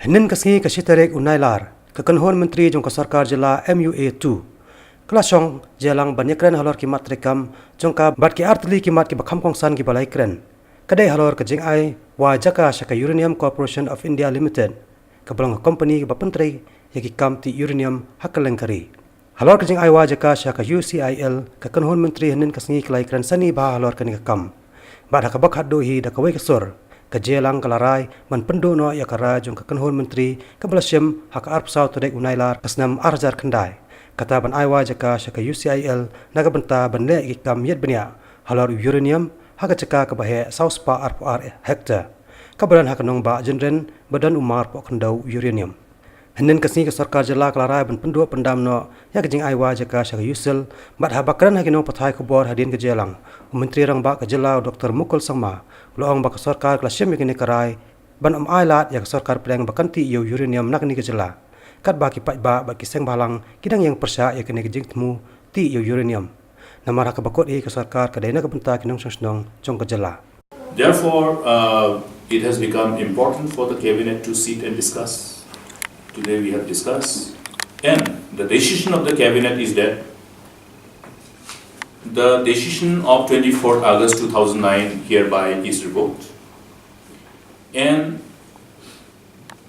Hinin kasngi kasiterek unailar, kekenhon menteri jong sarkar jela MUA2. Kelasong jelang banyakren halor kimat rekam jongka bat ki artli kimat ki bakham kongsan ki balai kren. Kadai halor ke jing ai wa jaka shaka Uranium Corporation of India Limited. Kebelang company ki bapentri yaki kam ti uranium hakalengkari. Halor ke jing ai wa jaka shaka UCIL kekenhon menteri hinin kasngi kelai kren sani bah halor ke kam. Bat hakabak haddo hi dakawai kesur. Kejelang kelarai man pendu no ya kara jong kekenhon menteri kebelasyem hak arp sau todek unailar kasnam arjar kendai kata ban aiwa jaka shaka UCIL naga benta bende ikam yet benya halor uranium hak jaka kebahe sau spa arp hektar kabaran hak nong ba jenren badan umar pok kendau uranium henen kasni ke sarkar jela kelarai ban pendu pendam no ya kejing aiwa jaka shaka UCIL bat habakran hak nong pathai kubor hadin kejelang menteri rang ba kejela Dr. Mukul Sangma loang bak sarkar kelasem yakini karai ban ailat yak sarkar pedang bakanti yo uranium nak ni kejela kat baki pat ba baki seng balang kidang yang persa yakini kejing temu ti yo uranium namara ka bakot ke sarkar kadena ka benta kinong sosnong jong kejela. Therefore it has become important for the cabinet to sit and discuss. Today we have discussed, and the decision of the cabinet is that the decision of 24th August 2009 hereby is revoked, and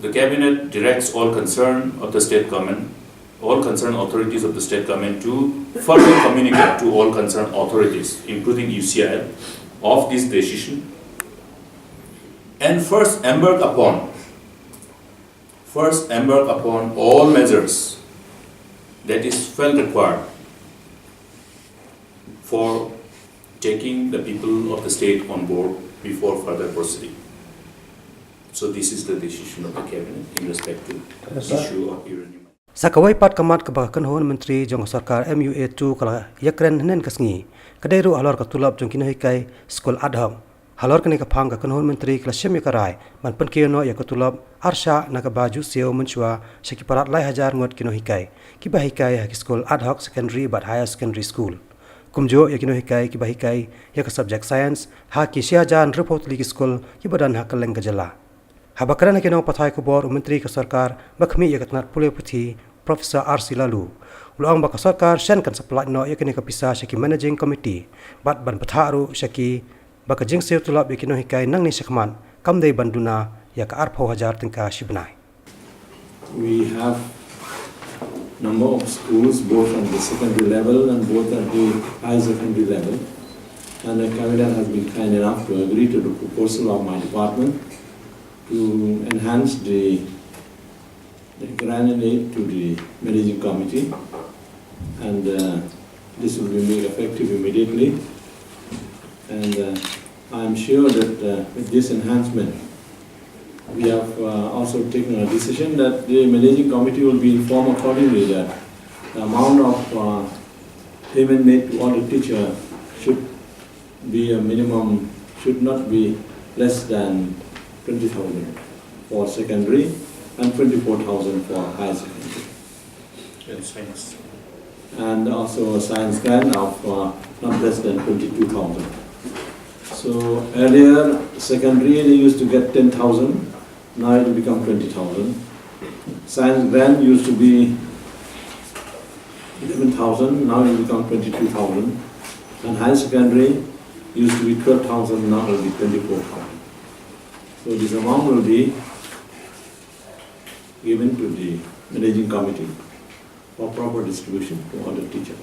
the cabinet directs all concerned of the state government, all concerned authorities of the state government to further communicate to all concerned authorities, including UCIL, of this decision, and first embark upon all measures that is felt required for taking the people of the state on board before further proceeding. So this is the decision of the cabinet in respect to the issue of uranium. Sakawai pat kamat kebakan hon menteri jong sarkar MUA2 kala yakren henen kasngi kadairu halor katulap jong kinahikai skol adham halor kene kapang ka hon menteri kala syem yakarai man penkiono yakatulap arsha nakabaju seo menchua syaki parat lai hajar ngot kinohikai kibahikai hak skol ad hoc secondary but higher secondary school kumjo yakino hikai ki bahikai yak subject science ha ki siajan report ligi school ki badan hak leng kejela habakran kino pathai ko bor menteri ka sarkar bakhmi yakatnat pule puthi Professor RC Lalu ulang bak sarkar shen kan supply no yakini ka pisa shaki managing committee bat ban patharu shaki bak jing sir tulap yakino hikai nang ni shakman kamdei banduna yak arpho hajar tingka shibnai. We have number of schools both at the secondary level and both at the high secondary level, and the cabinet has been kind enough to agree to the proposal of my department to enhance the grant aid to the managing committee, and this will be made effective immediately, and I am sure that with this enhancement we have also taken a decision that the managing committee will be informed accordingly that the amount of payment made to all the teachers should be a minimum, should not be less than 20,000 for secondary and 24,000 for high secondary. And science. And also a science grant of not less than 22,000. So earlier secondary they used to get 10,000. Now it will become 20,000. Science grant used to be 11,000, now it will become 22,000. And high secondary used to be 12,000, now it will be 24,000. So this amount will be given to the managing committee for proper distribution to all the teachers.